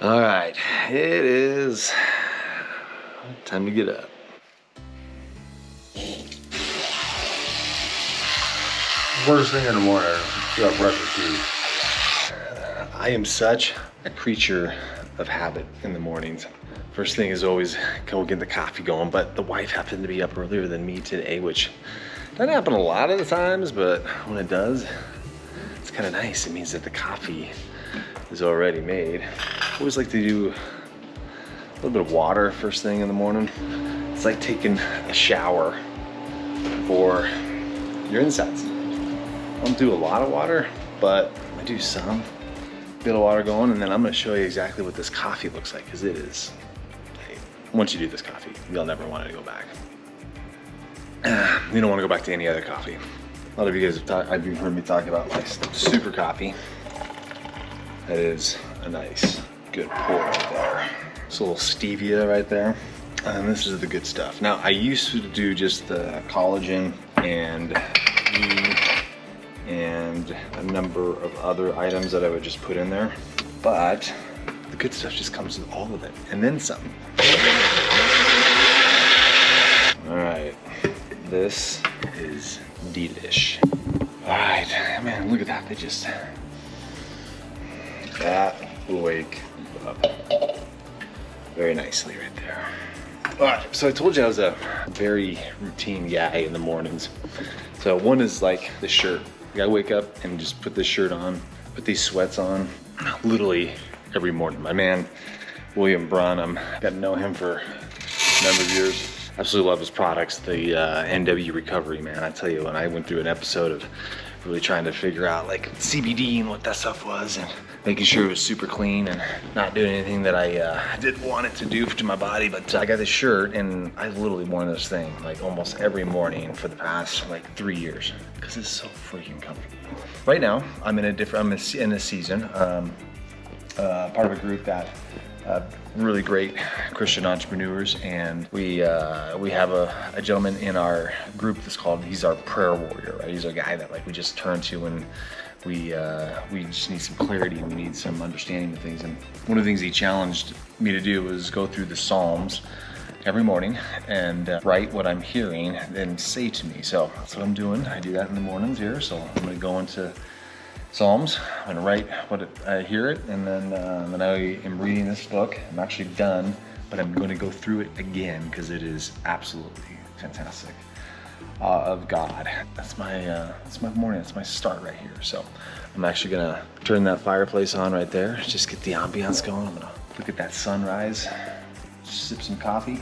All right, it is time to get up. First thing in the morning, you got breakfast too. I am such a creature of habit in the mornings. First thing is always go get the coffee going, but the wife happened to be up earlier than me today, which doesn't happen a lot of the times, but when it does, it's kind of nice. It means that the coffee is already made. I always like to do a little bit of water first thing in the morning. It's like taking a shower for your insides. I don't do a lot of water, but I do some. Get a water going, and then I'm gonna show you exactly what this coffee looks like, because it is, once you do this coffee, you'll never want to go back. You don't want to go back to any other coffee. A lot of you guys have heard me talk about my super coffee. That is a nice, good pour right there. It's a little stevia right there. And this is the good stuff. Now, I used to do just the collagen and a number of other items that I would just put in there. But the good stuff just comes with all of it, and then some. All right, this is delish. All right, man, look at that. That will wake you up very nicely right there. All right, so I told you I was a very routine guy in the mornings. So one is like the shirt. I gotta wake up and just put this shirt on, put these sweats on, literally every morning. My man, William Branham, got to know him for a number of years. Absolutely love his products, the NW Recovery, man. I tell you, when I went through an episode of really trying to figure out like CBD and what that stuff was, and making sure it was super clean and not doing anything that I didn't want it to do to my body. But I got this shirt, and I literally worn this thing like almost every morning for the past like 3 years, because it's so freaking comfortable. Right now, I'm in a season, part of a group that really great Christian entrepreneurs, and we have a gentleman in our group that's called, he's our prayer warrior, right? He's a guy that like we just turn to when we just need some clarity, we need some understanding of things. And one of the things he challenged me to do was go through the Psalms every morning and write what I'm hearing, then say to me. So that's what I'm doing. I do that in the mornings here. So I'm gonna go into Psalms, I'm gonna write what I hear it, and then I am reading this book. I'm actually done, but I'm gonna go through it again because it is absolutely fantastic. Of God. That's my morning, that's my start right here. So I'm actually gonna turn that fireplace on right there, just get the ambiance going. I'm gonna look at that sunrise, sip some coffee,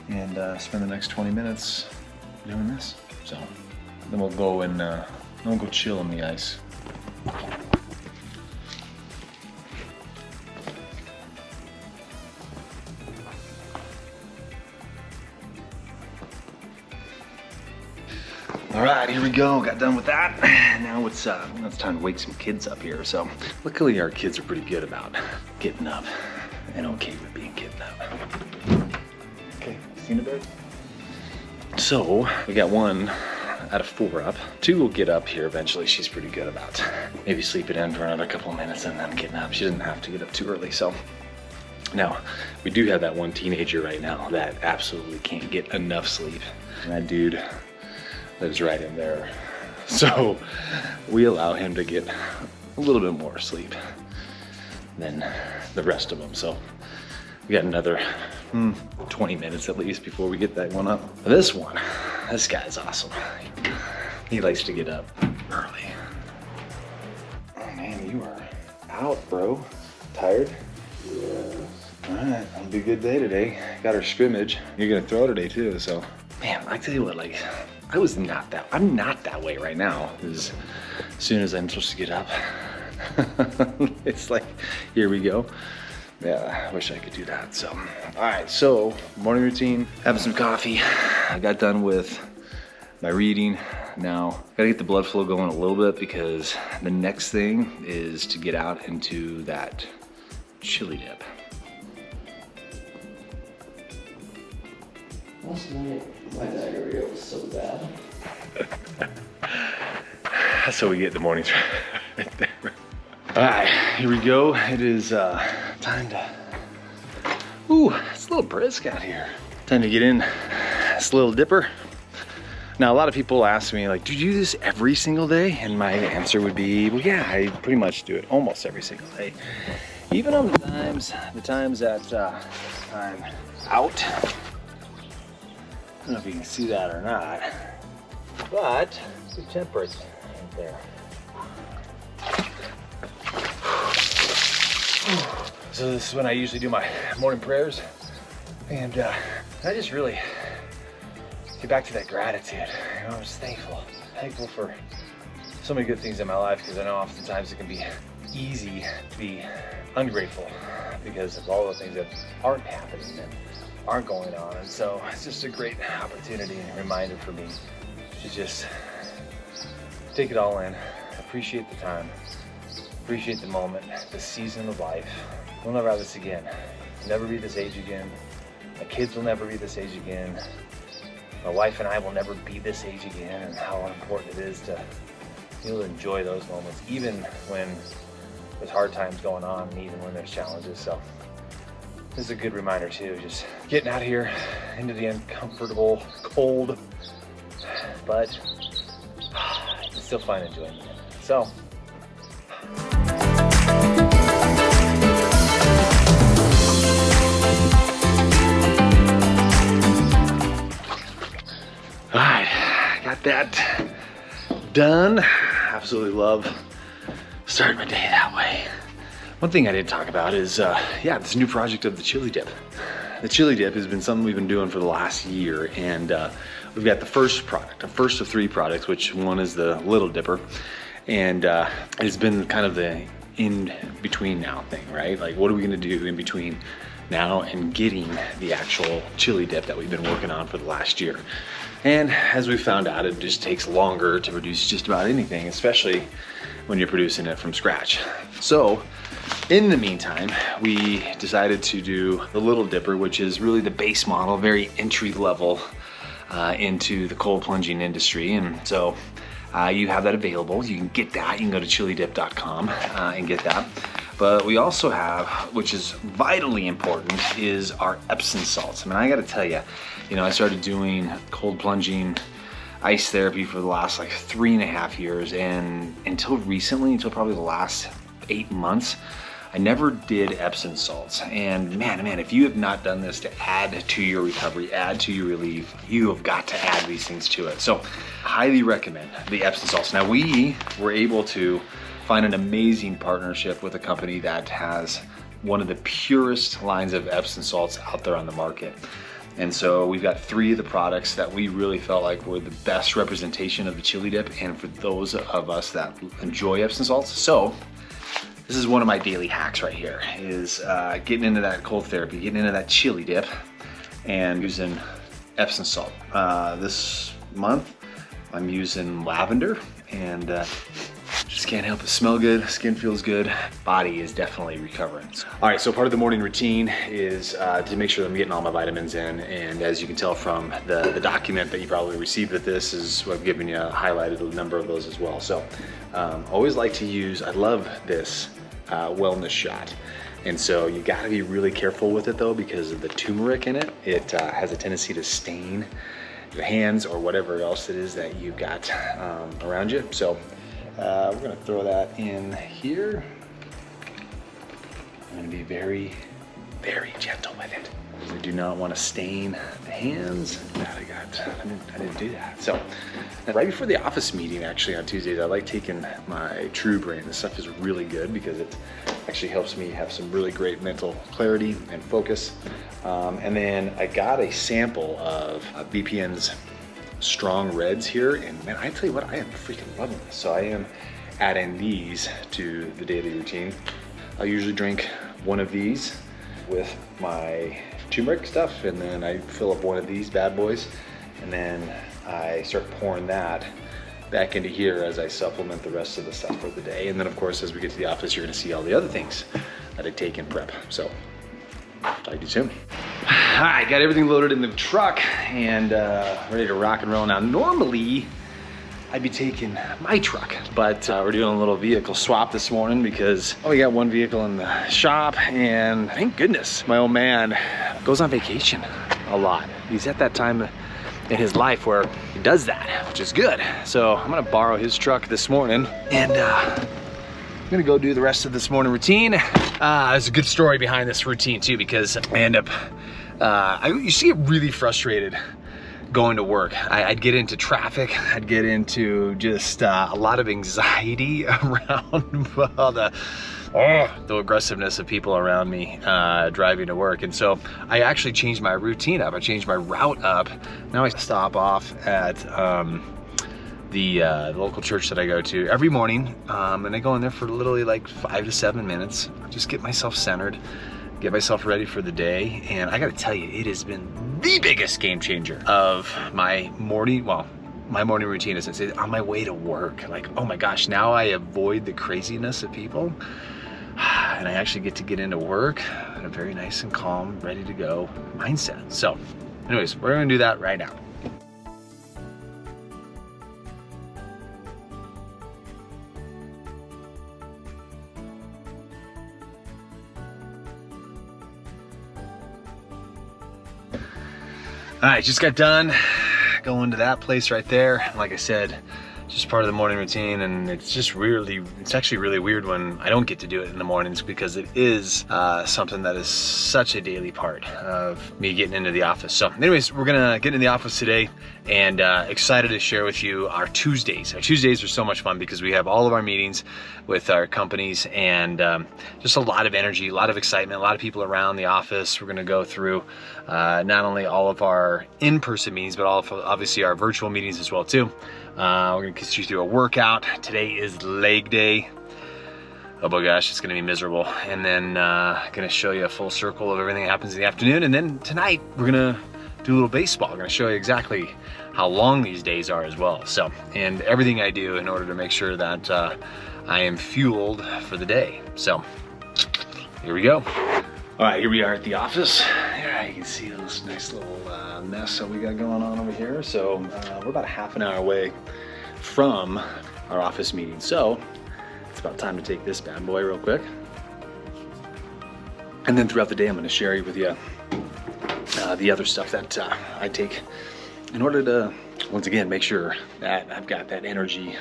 and spend the next 20 minutes doing this. So then we'll go and we'll go chill on the ice. All right, here we go. Got done with that. Now it's time to wake some kids up here. So luckily our kids are pretty good about getting up and okay with being getting up. Okay, seen a bit? So we got 1 out of 4 up. 2 will get up here eventually. She's pretty good about maybe sleeping in for another couple of minutes and then getting up. She doesn't have to get up too early. So now we do have that one teenager right now that absolutely can't get enough sleep. And that dude lives right in there. So we allow him to get a little bit more sleep than the rest of them. So we got another 20 minutes at least before we get that one up. This guy's awesome. He likes to get up early. Oh man, you are out, bro. Tired? Yeah. All right, it'll be a good day today. Got our scrimmage. You're gonna throw today too, so. Man, I tell you what, like, I'm not that way right now. As soon as I'm supposed to get up, it's like, here we go. Yeah, I wish I could do that. So, all right, so morning routine, having some coffee. I got done with my reading. Now, gotta get the blood flow going a little bit, because the next thing is to get out into that chili dip. Last night, my diarrhea was so bad. That's how we get the mornings right there. All right, here we go. It is time to, ooh, it's a little brisk out here. Time to get in this little dipper. Now, a lot of people ask me, like, do you do this every single day? And my answer would be, well, yeah, I pretty much do it almost every single day. Even on the times that I'm out. I don't know if you can see that or not, but good temperature right there. So this is when I usually do my morning prayers, and I just really get back to that gratitude. You know, I'm just thankful for so many good things in my life, because I know oftentimes it can be easy to be ungrateful because of all the things that aren't happening and aren't going on. And so it's just a great opportunity and reminder for me to just take it all in, appreciate the time, appreciate the moment, the season of life. We'll never have this again. We'll never be this age again. My kids will never be this age again. My wife and I will never be this age again, and how important it is to be able to enjoy those moments, even when there's hard times going on and even when there's challenges. So this is a good reminder too, just getting out of here into the uncomfortable, cold, but I can still find enjoyment in it. So all right, got that done. Absolutely love starting my day that way. One thing I didn't talk about is, this new project of the chili dip. The chili dip has been something we've been doing for the last year, and we've got the first product, the first of 3 products, which one is the little dipper, and it's been kind of the in between now thing, right? Like, what are we gonna do in between now and getting the actual chili dip that we've been working on for the last year? And as we found out, it just takes longer to produce just about anything, especially when you're producing it from scratch. So in the meantime, we decided to do the little dipper, which is really the base model, very entry level into the cold plunging industry. And so you have that available. You can get that. You can go to chilidip.com and get that. But we also have, which is vitally important, is our Epsom salts. I mean, I gotta tell you, I started doing cold plunging ice therapy for the last like 3.5 years, and until recently, until probably the last 8 months, I never did Epsom salts. And man, if you have not done this to add to your recovery, add to your relief, you have got to add these things to it. So highly recommend the Epsom salts. Now, we were able to find an amazing partnership with a company that has one of the purest lines of Epsom salts out there on the market. And so we've got 3 of the products that we really felt like were the best representation of the chili dip, and for those of us that enjoy Epsom salts. So this is one of my daily hacks right here, is getting into that cold therapy, getting into that chili dip, and using Epsom salt. This month I'm using lavender, and just can't help but smell good, skin feels good, body is definitely recovering. All right, so part of the morning routine is to make sure that I'm getting all my vitamins in, and as you can tell from the document that you probably received with this, is what I've given you, highlighted a number of those as well. So always like to use, I love this wellness shot. And so you gotta be really careful with it though, because of the turmeric in it. It has a tendency to stain your hands or whatever else it is that you've got around you. So we're gonna throw that in here. I'm gonna be very, very gentle with it. We do not want to stain the hands. I didn't do that. So right before the office meeting, actually on Tuesdays, I like taking my True Brain. This stuff is really good because it actually helps me have some really great mental clarity and focus. And then I got a sample of BPN's Strong Reds here, and man, I tell you what, I am freaking loving this. So I am adding these to the daily routine. I usually drink one of these with my turmeric stuff, and then I fill up one of these bad boys, and then I start pouring that back into here as I supplement the rest of the stuff for the day. And then of course, as we get to the office, you're gonna see all the other things that I take in prep. So talk to you soon. All right, got everything loaded in the truck and ready to rock and roll. Now, normally I'd be taking my truck. But we're doing a little vehicle swap this morning because we got one vehicle in the shop, and thank goodness my old man goes on vacation a lot. He's at that time in his life where he does that, which is good. So I'm gonna borrow his truck this morning, and I'm gonna go do the rest of this morning routine. There's a good story behind this routine too, because I end up, I used to get really frustrated going to work. I'd get into traffic, I'd get into just a lot of anxiety around the aggressiveness of people around me driving to work. And so I actually changed my routine up. I changed my route up. Now I stop off at the local church that I go to every morning, and I go in there for literally like 5 to 7 minutes. Just get myself centered, get myself ready for the day. And I gotta tell you, it has been the biggest game changer of my morning, my morning routine is on my way to work. Like, oh my gosh, now I avoid the craziness of people, and I actually get to get into work in a very nice and calm, ready to go mindset. So anyways, we're gonna do that right now. All right, just got done going to that place right there. Like I said, just part of the morning routine, and it's actually really weird when I don't get to do it in the mornings, because it is something that is such a daily part of me getting into the office. So anyways, we're gonna get into the office today, and excited to share with you our Tuesdays. Our Tuesdays are so much fun because we have all of our meetings with our companies, and just a lot of energy, a lot of excitement, a lot of people around the office. We're gonna go through not only all of our in-person meetings, but obviously our virtual meetings as well too. We're gonna get you through a workout. Today is leg day. Oh my gosh, it's gonna be miserable. And then gonna show you a full circle of everything that happens in the afternoon. And then tonight, we're gonna do a little baseball. We're gonna show you exactly how long these days are as well. So, and everything I do in order to make sure that I am fueled for the day. So, here we go. All right, here we are at the office. Yeah, you can see this nice little mess that we got going on over here. So we're about half an hour away from our office meeting. So it's about time to take this bad boy real quick. And then throughout the day, I'm gonna share with you the other stuff that I take in order to, once again, make sure that I've got that energy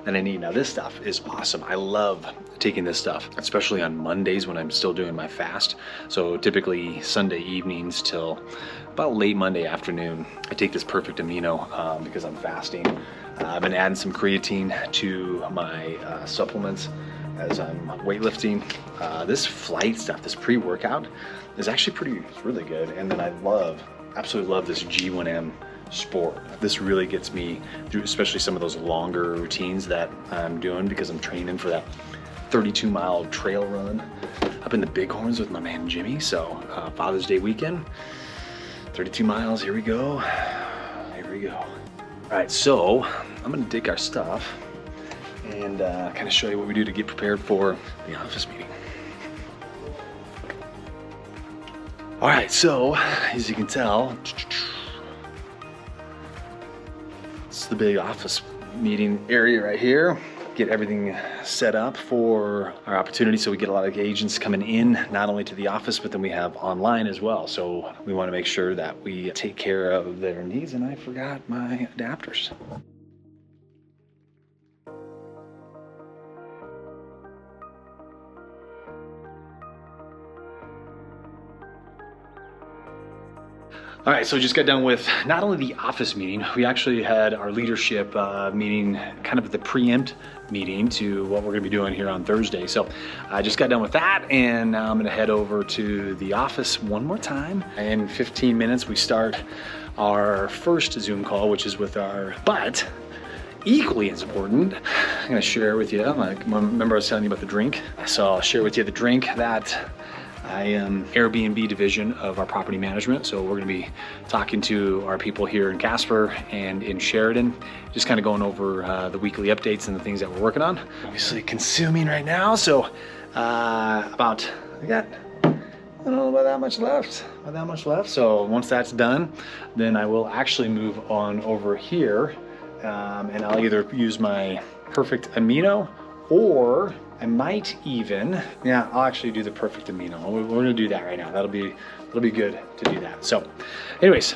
that I need. Now this stuff is awesome. I love taking this stuff, especially on Mondays when I'm still doing my fast. So typically Sunday evenings till about late Monday afternoon, I take this Perfect Amino because I'm fasting. I've been adding some creatine to my supplements as I'm weightlifting. This flight stuff, this pre-workout, is actually it's really good. And then I absolutely love this G1M Sport. This really gets me through, especially some of those longer routines that I'm doing, because I'm training for that 32-mile trail run up in the Bighorns with my man Jimmy. So Father's Day weekend, 32 miles, here we go. Here we go. All right, so I'm gonna take our stuff and kind of show you what we do to get prepared for the office meeting. All right, so as you can tell, it's the big office meeting area right here. Get everything set up for our opportunity, so we get a lot of agents coming in, not only to the office, but then we have online as well. So we want to make sure that we take care of their needs. And I forgot my adapters. All right, so we just got done with not only the office meeting, we actually had our leadership meeting, kind of the preempt meeting to what we're gonna be doing here on Thursday. So I just got done with that, and now I'm gonna head over to the office one more time. In 15 minutes, we start our first Zoom call, which is with but equally as important, I'm gonna share with you, remember I was telling you about the drink? So I'll share with you the drink that I am Airbnb division of our property management. So we're gonna be talking to our people here in Casper and in Sheridan, just kind of going over the weekly updates and the things that we're working on. Obviously consuming right now. So I got, I don't know about that much left. So once that's done, then I will actually move on over here and I'll either use my Perfect Amino, or I might even, yeah, I'll actually do the Perfect Amino. We're gonna do that right now. That'll be good to do that. So anyways,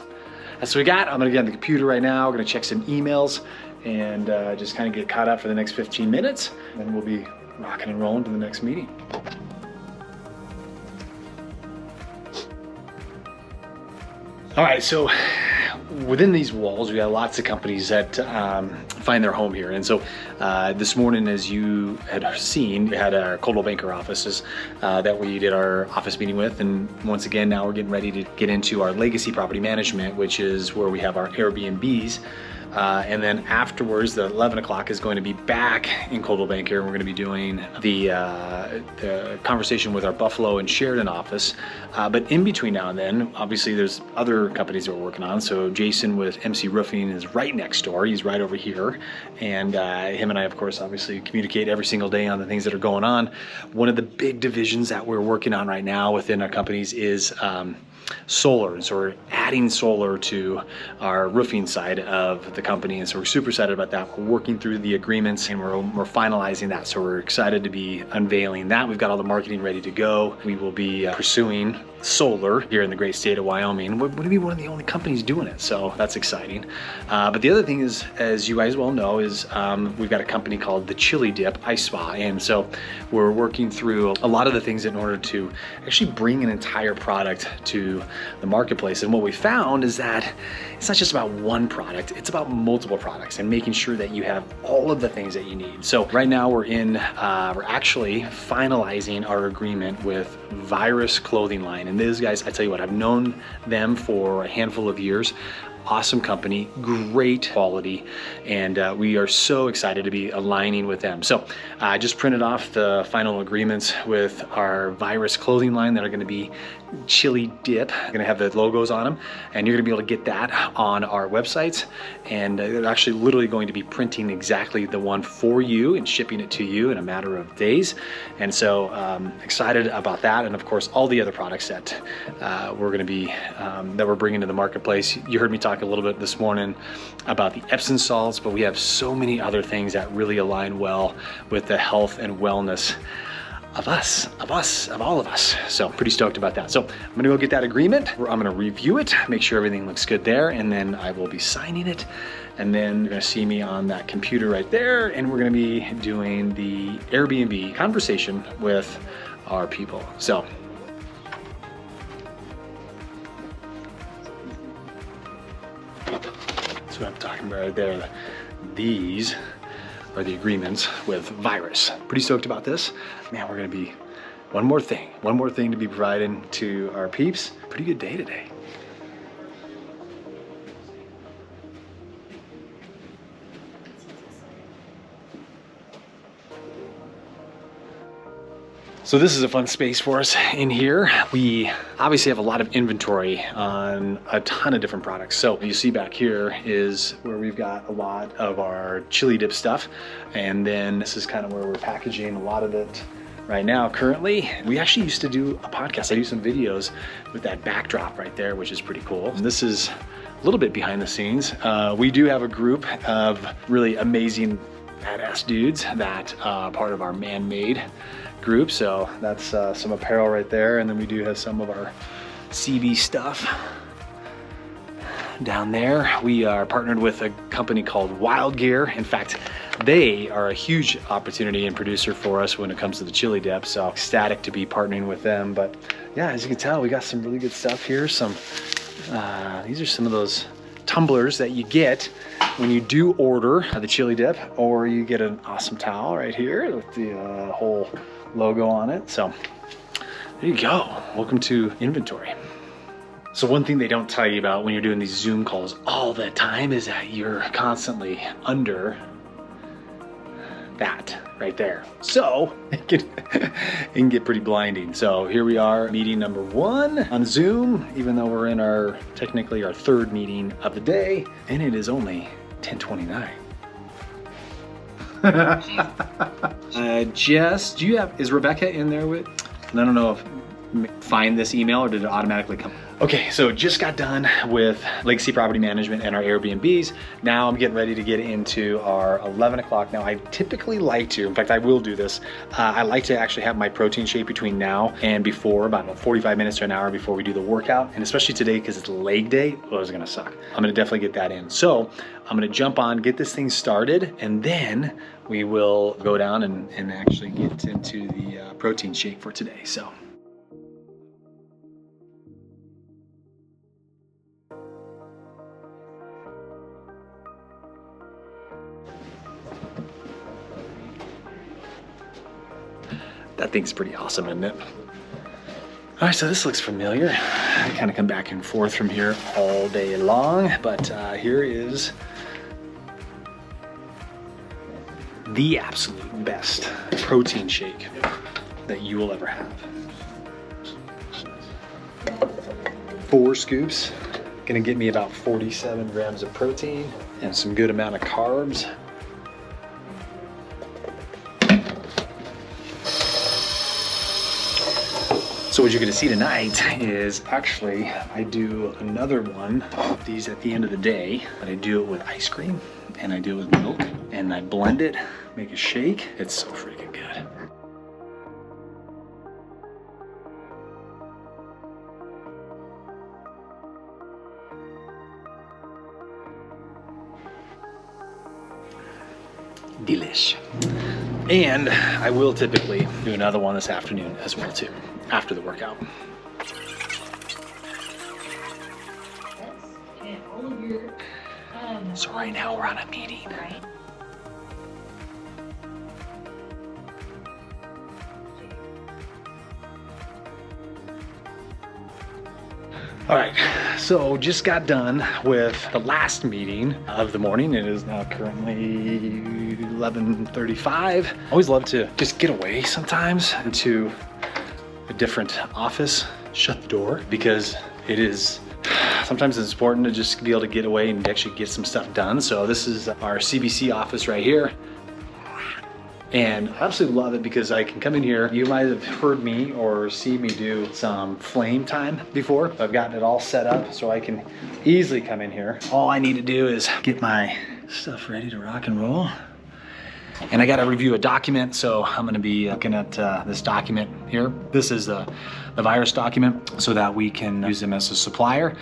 that's what we got. I'm gonna get on the computer right now. We're gonna check some emails and just kind of get caught up for the next 15 minutes. And we'll be rocking and rolling to the next meeting. All right, so within these walls, we got lots of companies that find their home here. And so this morning, as you had seen, we had our Coldwell Banker offices that we did our office meeting with. And once again, now we're getting ready to get into our legacy property management, which is where we have our Airbnbs. And then afterwards, the 11 o'clock is going to be back in Coldwell Banker. We're going to be doing the conversation with our Buffalo and Sheridan office. But in between now and then, obviously there's other companies that we're working on. So Jason with MC Roofing is right next door. He's right over here. And him and I, of course, obviously communicate every single day on the things that are going on. One of the big divisions that we're working on right now within our companies is solar. And so we're adding solar to our roofing side of the company, and so we're super excited about that. We're working through the agreements and we're finalizing that, so we're excited to be unveiling that. We've got all the marketing ready to go. We will be pursuing solar here in the great state of Wyoming. We're going to be one of the only companies doing it, so that's exciting. But the other thing is, as you guys well know, is we've got a company called the Chili Dip Ice Spa, and so we're working through a lot of the things in order to actually bring an entire product to the marketplace. And what we found is that it's not just about one product, it's about multiple products and making sure that you have all of the things that you need. So right now we're actually finalizing our agreement with Virus Clothing Line. And those guys, I tell you what, I've known them for a handful of years. Awesome company, great quality, and we are so excited to be aligning with them. So I just printed off the final agreements with our Virus Clothing Line that are going to be Chili Dip. Going to have the logos on them, and you're going to be able to get that on our websites. And they're actually literally going to be printing exactly the one for you and shipping it to you in a matter of days. And so excited about that, and of course all the other products that we're going to be that we're bringing to the marketplace. You heard me talk a little bit this morning about the Epsom salts, but we have so many other things that really align well with the health and wellness of all of us. So pretty stoked about that. So I'm gonna go get that agreement. I'm gonna review it, make sure everything looks good there, and then I will be signing it. And then you're gonna see me on that computer right there, and we're gonna be doing the Airbnb conversation with our people. So that's what I'm talking about right there. These are the agreements with Virus. Pretty stoked about this. Man, we're gonna be one more thing to be providing to our peeps. Pretty good day today. So this is a fun space for us in here. We obviously have a lot of inventory on a ton of different products. So you see back here is where we've got a lot of our Chili Dip stuff. And then this is kind of where we're packaging a lot of it right now. Currently, we actually used to do a podcast. I do some videos with that backdrop right there, which is pretty cool. And this is a little bit behind the scenes. We do have a group of really amazing badass dudes that are part of our man-made group. So that's some apparel right there, and then we do have some of our CB stuff down there. We are partnered with a company called Wild Gear. In fact, they are a huge opportunity and producer for us when it comes to the Chili Dip, so ecstatic to be partnering with them. But yeah, as you can tell, we got some really good stuff here. These are some of those tumblers that you get when you do order the Chili Dip, or you get an awesome towel right here with the whole logo on it. So there you go. Welcome to inventory. So one thing they don't tell you about when you're doing these Zoom calls all the time is that you're constantly under that right there. So it can get pretty blinding. So here we are, meeting number 1 on Zoom, even though we're in technically our 3rd meeting of the day, and it is only 10:29. Jess, is Rebecca in there with? And I don't know if find this email, or did it automatically come? Okay, so just got done with Legacy Property Management and our Airbnbs. Now I'm getting ready to get into our 11 o'clock. Now I typically like to, in fact I will do this, I like to actually have my protein shake between now and before, about 45 minutes to an hour before we do the workout. And especially today, because it's leg day, oh, it's gonna suck. I'm gonna definitely get that in. So I'm gonna jump on, get this thing started, and then we will go down and actually get into the protein shake for today, so. That thing's pretty awesome, isn't it? All right, so this looks familiar. I kind of come back and forth from here all day long, but here is the absolute best protein shake that you will ever have. 4 scoops, gonna get me about 47 grams of protein and some good amount of carbs. So what you're gonna see tonight is actually, I do another one of these at the end of the day, but I do it with ice cream and I do it with milk and I blend it, make a shake. It's so freaking good. Delish. And I will typically do another one this afternoon as well too, after the workout. And all of your, So right now we're on a meeting. right. All right, so just got done with the last meeting of the morning. It is now currently 11:35. I always love to just get away sometimes into a different office, shut the door, because it is, sometimes it's important to just be able to get away and actually get some stuff done. So this is our CBC office right here. And I absolutely love it because I can come in here. You might have heard me or see me do some flame time before. I've gotten it all set up so I can easily come in here. All I need to do is get my stuff ready to rock and roll. And I got to review a document, so I'm gonna be looking at this document here. This is the virus document so that we can use them as a supplier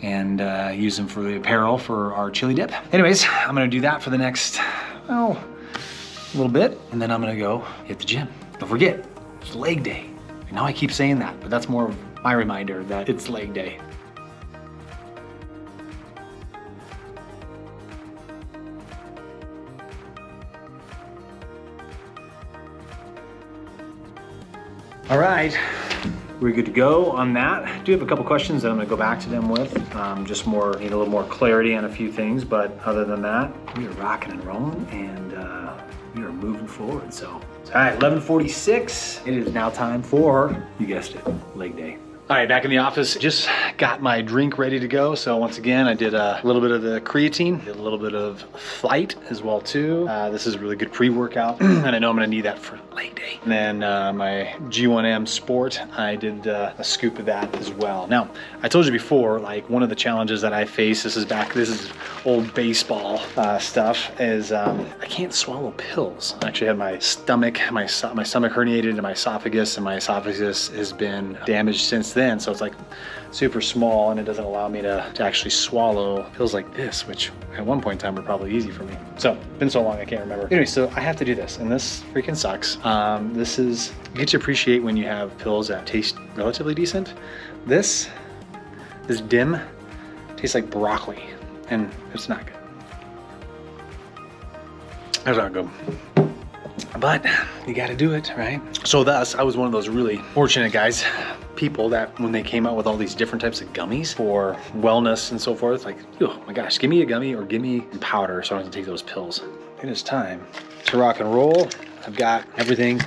and use them for the apparel for our chili dip. Anyways, I'm gonna do that for the next, oh, a little bit, and then I'm gonna go hit the gym. Don't forget, it's leg day. I know I keep saying that, but that's more of my reminder that it's leg day. All right, we're good to go on that. I do have a couple questions that I'm gonna go back to them with. Just more, need a little more clarity on a few things, but other than that, we are rocking and rolling, and we are moving forward. So, all right, 11:46. It is now time for, you guessed it, leg day. All right, back in the office. Just got my drink ready to go. So once again, I did a little bit of the creatine, did a little bit of flight as well too. This is a really good pre-workout, and I know I'm gonna need that for leg day. And then my G1M Sport, I did a scoop of that as well. Now, I told you before, like one of the challenges that I face, this is old baseball stuff, is I can't swallow pills. I actually had my stomach herniated in my esophagus, and my esophagus has been damaged since then, so it's like super small, and it doesn't allow me to actually swallow pills like this, which at one point in time were probably easy for me. So, been so long I can't remember. Anyway, so I have to do this, and this freaking sucks. This is, you get to appreciate when you have pills that taste relatively decent. This dim tastes like broccoli, and it's not good. That's not good. But you gotta do it, right? So thus, I was one of those really fortunate people that when they came out with all these different types of gummies for wellness and so forth, like, oh my gosh, give me a gummy or give me powder so I don't have to take those pills. It is time to rock and roll. I've got everything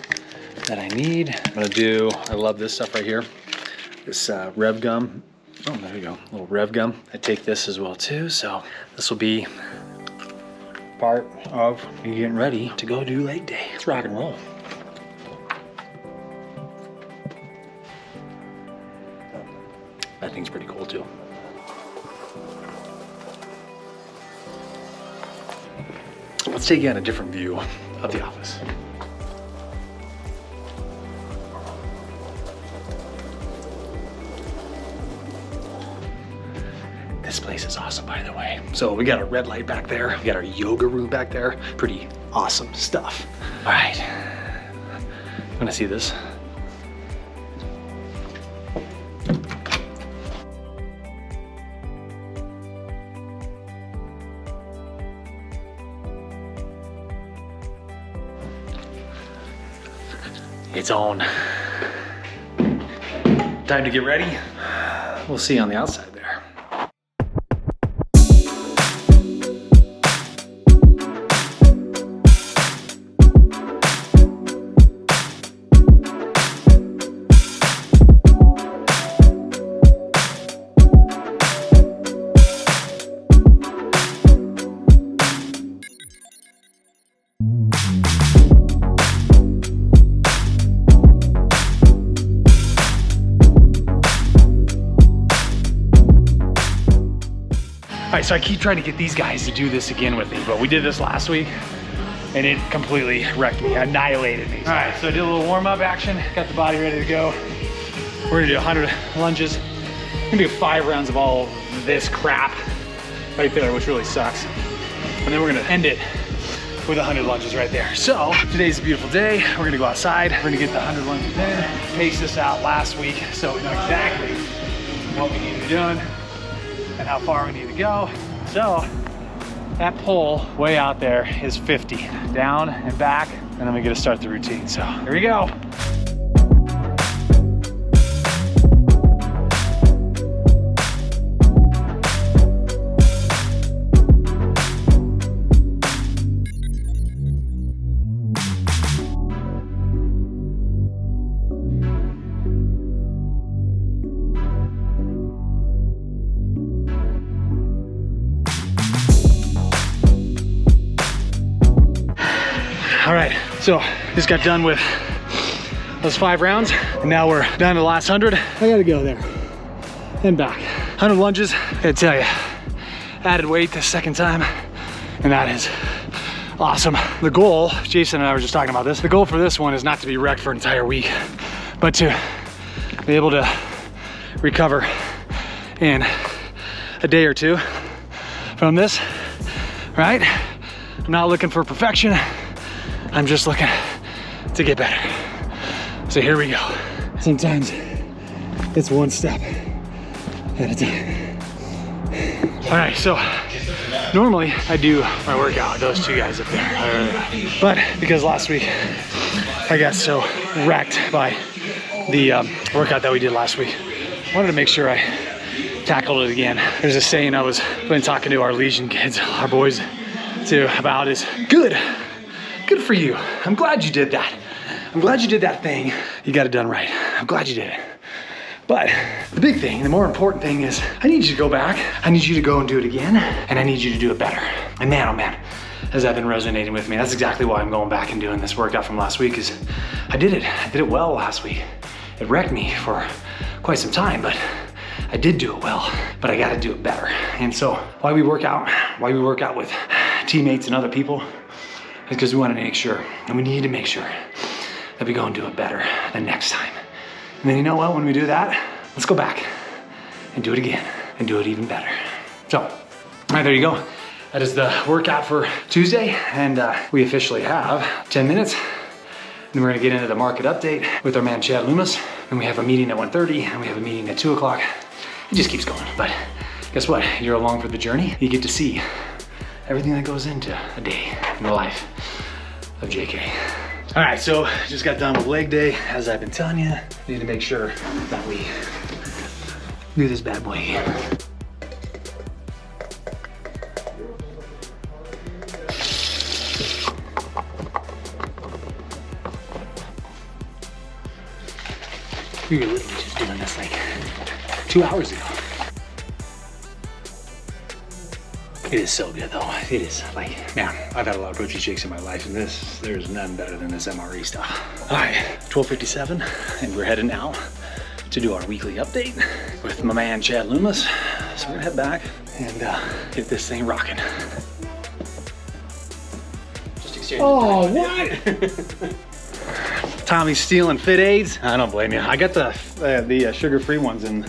that I need. I love this stuff right here. This Rev gum. Oh, there you go, a little Rev gum. I take this as well too, so this will be part of you getting ready to go do leg day. Let's rock and roll. That thing's pretty cool too. Let's take you on a different view of the office. This place is awesome, by the way. So we got a red light back there. We got our yoga room back there. Pretty awesome stuff. All right, I'm gonna see this. It's on. Time to get ready. We'll see you on the outside there. All right, so I keep trying to get these guys to do this again with me, but we did this last week and it completely wrecked me, annihilated me. All right, so I did a little warm-up action, got the body ready to go. We're gonna do 100 lunges. We're gonna do 5 rounds of all of this crap right there, which really sucks. And then we're gonna end it with 100 lunges right there. So today's a beautiful day. We're gonna go outside. We're gonna get the 100 lunges in, pace this out last week so we know exactly what we need to be doing and how far we need to go. So that pole way out there is 50, down and back, and then we get to start the routine. So here we go. All right, so just got done with those 5 rounds, and now we're down to the last 100. I gotta go there and back. 100 lunges, I gotta tell you, added weight the second time, and that is awesome. The goal, Jason and I were just talking about this, the goal for this one is not to be wrecked for an entire week, but to be able to recover in a day or 2 from this, right? I'm not looking for perfection. I'm just looking to get better. So here we go. Sometimes it's one step at a time. All right, so normally I do my workout, those 2 guys up there. But because last week I got so wrecked by the workout that we did last week, I wanted to make sure I tackled it again. There's a saying I was been talking to our Legion kids, our boys too, about is good for you. I'm glad you did that. I'm glad you did that thing. You got it done right. I'm glad you did it. But the big thing, the more important thing is I need you to go back. I need you to go and do it again. And I need you to do it better. And man, oh man, has that been resonating with me. That's exactly why I'm going back and doing this workout from last week is I did it well last week. It wrecked me for quite some time, but I did do it well, but I got to do it better. And so why we work out with teammates and other people is because we want to make sure, and we need to make sure that we go and do it better the next time. And then you know what, when we do that, let's go back and do it again and do it even better. So, all right, there you go. That is the workout for Tuesday, and we officially have 10 minutes. And we're gonna get into the market update with our man Chad Loomis. And we have a meeting at 1:30, and we have a meeting at 2 o'clock. It just keeps going, but guess what? You're along for the journey. You get to see everything that goes into a day in the life of JK. All right, so just got done with leg day. As I've been telling you, need to make sure that we do this bad boy here. We were literally just doing this like 2 hours ago. It is so good though. It is like, man, I've had a lot of protein shakes in my life, and there's none better than this MRE stuff. All right, 12:57, and we're heading out to do our weekly update with my man Chad Loomis. So we're gonna head back and get this thing rocking. Just exchange. Oh, what? Tommy's stealing Fit Aids. I don't blame you. I got the sugar-free ones in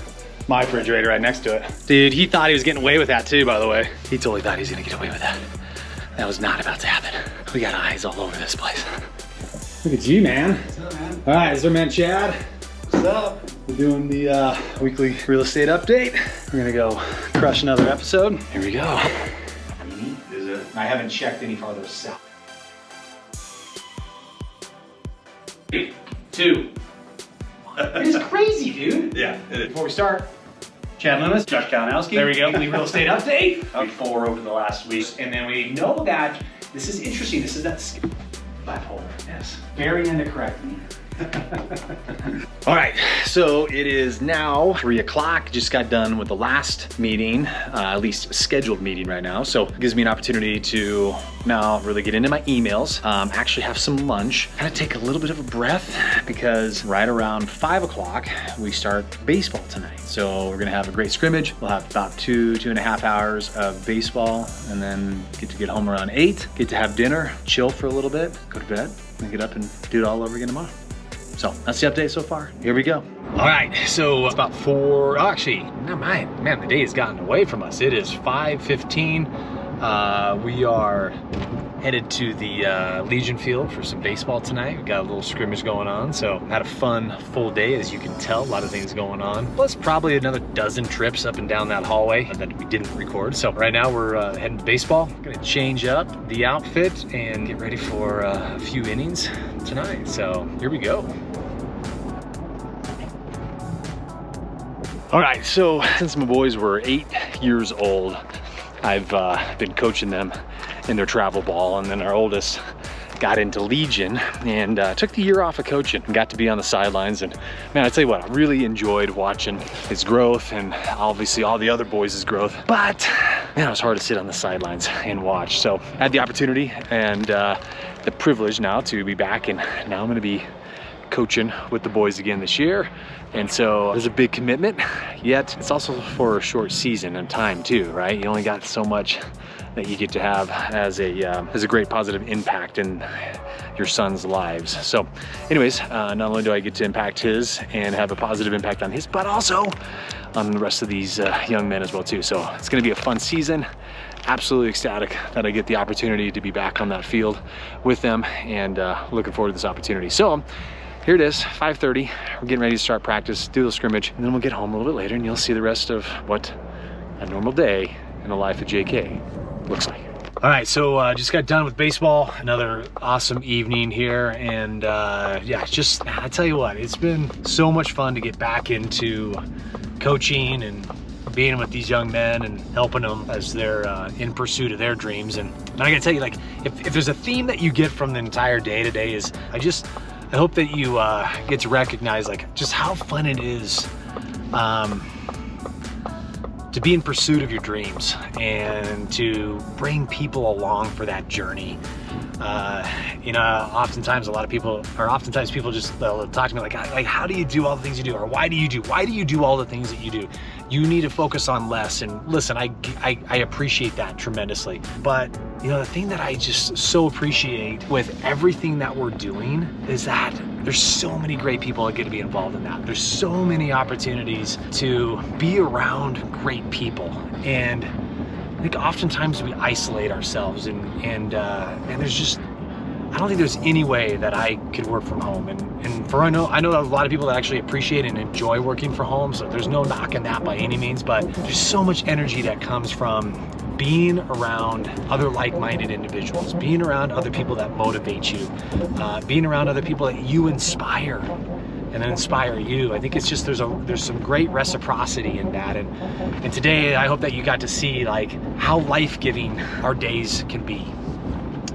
my refrigerator right next to it. Dude, he thought he was getting away with that too, by the way. He totally thought he was gonna get away with that. That was not about to happen. We got eyes all over this place. Look at you, man. What's up, man? All right, this is our man Chad. What's up? We're doing the weekly real estate update. We're gonna go crush another episode. Here we go. Is it? I haven't checked any farther south. 3, 2. It's crazy, dude. Yeah, it is. Before we start, Chad Loomis, Josh Kalinowski. There we go. Weekly real estate update. 4 over the last week, and then we know that this is interesting. This is that bipolar. Yes. Very into correctly. All right, so it is now 3 o'clock. Just got done with the last meeting, at least scheduled meeting right now. So it gives me an opportunity to now really get into my emails, actually have some lunch, kind of take a little bit of a breath because right around 5 o'clock, we start baseball tonight. So we're gonna have a great scrimmage. We'll have about 2.5 hours of baseball and then get home around 8, get to have dinner, chill for a little bit, go to bed, and get up and do it all over again tomorrow. So that's the update so far. Here we go. All right, so it's about 4, oh, actually, never mind. Man, the day has gotten away from us. It is 5:15. We are headed to the Legion Field for some baseball tonight. We got a little scrimmage going on, so had a fun full day, as you can tell. A lot of things going on. Plus probably another dozen trips up and down that hallway that we didn't record. So right now we're heading to baseball. Gonna change up the outfit and get ready for a few innings tonight. So here we go. All right, so since my boys were 8 years old, I've been coaching them in their travel ball, and then our oldest got into Legion and took the year off of coaching and got to be on the sidelines. And man, I tell you what, I really enjoyed watching his growth and obviously all the other boys' growth. But man, it was hard to sit on the sidelines and watch. So I had the opportunity and the privilege now to be back, and now I'm gonna be coaching with the boys again this year. And so there's a big commitment, yet it's also for a short season and time too, right? You only got so much that you get to have as a great positive impact in your son's lives. So anyways, not only do I get to impact his and have a positive impact on his, but also on the rest of these young men as well too. So it's gonna be a fun season. Absolutely ecstatic that I get the opportunity to be back on that field with them, and looking forward to this opportunity. So here it is, 5:30. We're getting ready to start practice, do the scrimmage, and then we'll get home a little bit later and you'll see the rest of what a normal day in the life of JK looks like. All right, so just got done with baseball. Another awesome evening here. And yeah, just, I tell you what, it's been so much fun to get back into coaching and being with these young men and helping them as they're in pursuit of their dreams. And I gotta tell you, like, if there's a theme that you get from the entire day today is, I hope that you get to recognize like just how fun it is to be in pursuit of your dreams and to bring people along for that journey. You know, oftentimes people just, they'll talk to me like, how do you do all the things you do? Or why do you do all the things that you do? You need to focus on less. And listen, I appreciate that tremendously. But you know, the thing that I just so appreciate with everything that we're doing is that there's so many great people that get to be involved in that. There's so many opportunities to be around great people. And I think oftentimes we isolate ourselves and there's just, I don't think there's any way that I could work from home. And I know a lot of people that actually appreciate and enjoy working from home, so there's no knocking that by any means, but there's so much energy that comes from being around other like-minded individuals, being around other people that motivate you, being around other people that you inspire and then inspire you. I think it's just, there's some great reciprocity in that. And today I hope that you got to see like how life-giving our days can be.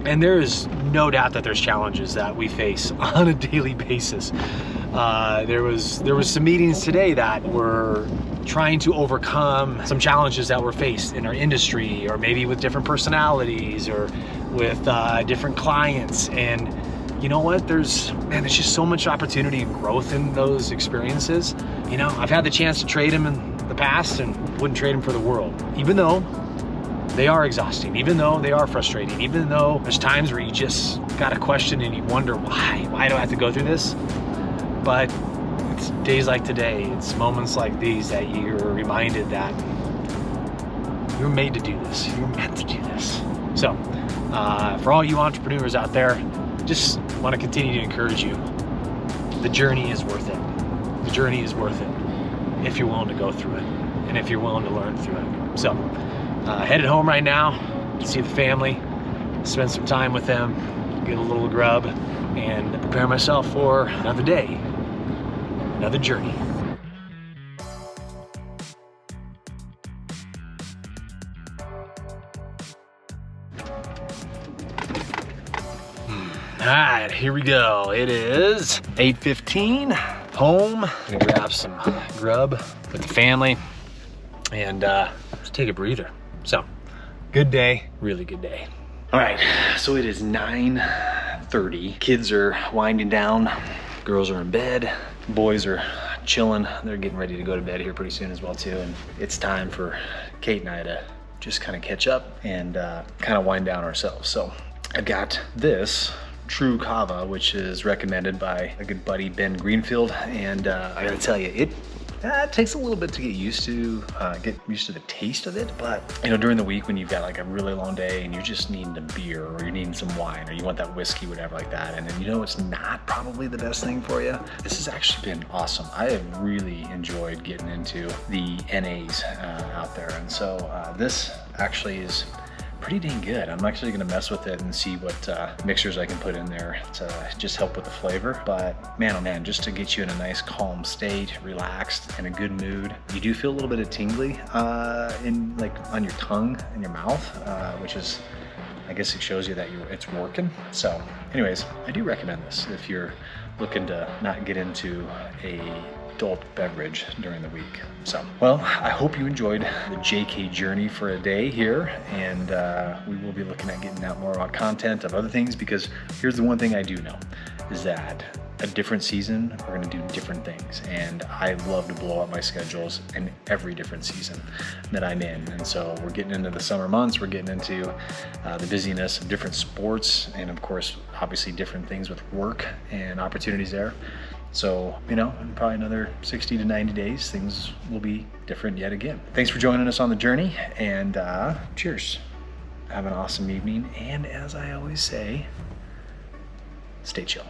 And there is no doubt that there's challenges that we face on a daily basis. There was some meetings today that were trying to overcome some challenges that were faced in our industry, or maybe with different personalities or with different clients. And you know what, there's just so much opportunity and growth in those experiences. You know, I've had the chance to trade them in the past and wouldn't trade them for the world, even though they are exhausting, even though they are frustrating, even though there's times where you just got to question and you wonder, why do I have to go through this? But it's days like today, it's moments like these that you're reminded that you're made to do this, you're meant to do this. So for all you entrepreneurs out there, just want to continue to encourage you. The journey is worth it. The journey is worth it if you're willing to go through it and if you're willing to learn through it. So headed home right now to see the family, spend some time with them, get a little grub, and prepare myself for another day, another journey. All right, here we go. It is 8:15, home. I'm gonna grab some grub with the family and just take a breather. So, good day, really good day. All right, so it is 9:30. Kids are winding down, girls are in bed, boys are chilling. They're getting ready to go to bed here pretty soon as well too. And it's time for Kate and I to just kind of catch up and kind of wind down ourselves. So I've got this True Kava, which is recommended by a good buddy, Ben Greenfield. And I gotta tell you, it takes a little bit to get used to the taste of it. But you know, during the week when you've got like a really long day and you're just needing a beer or you're needing some wine or you want that whiskey, whatever like that, and then you know it's not probably the best thing for you, this has actually been awesome. I have really enjoyed getting into the NAs out there. And so this actually is pretty dang good. I'm actually gonna mess with it and see what mixers I can put in there to just help with the flavor. But man, oh man, just to get you in a nice calm state, relaxed, in a good mood. You do feel a little bit of tingly in like on your tongue and your mouth, which is, I guess it shows you that it's working. So anyways, I do recommend this if you're looking to not get into a adult beverage during the week. So, well, I hope you enjoyed the JK journey for a day here, and we will be looking at getting out more about content of other things, because here's the one thing I do know, is that a different season, we're gonna do different things, and I love to blow up my schedules in every different season that I'm in. And so we're getting into the summer months, we're getting into the busyness of different sports, and of course, obviously different things with work and opportunities there. So, you know, in probably another 60 to 90 days, things will be different yet again. Thanks for joining us on the journey, and cheers. Have an awesome evening, and as I always say, stay chill.